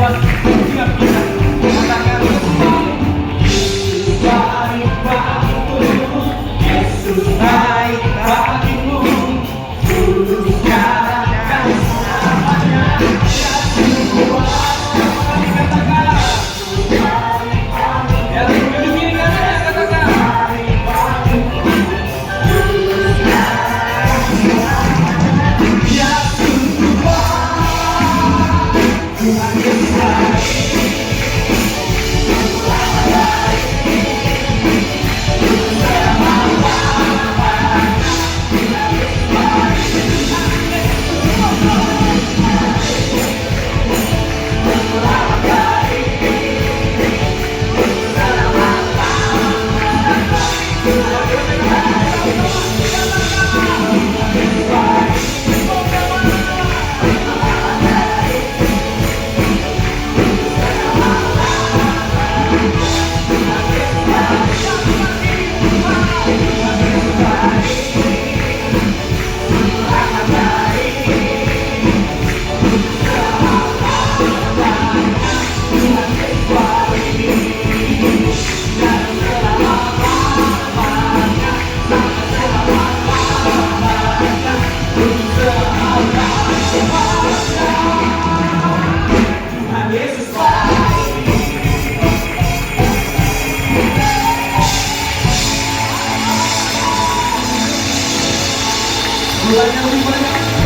buat setiap kita. Katakan Yesus baik bagiku, Yesus baik bagimu, tulus dan selamanya. Yesus kuasa, katakan ya, duduk ini katakan Tuhan Yesus baik.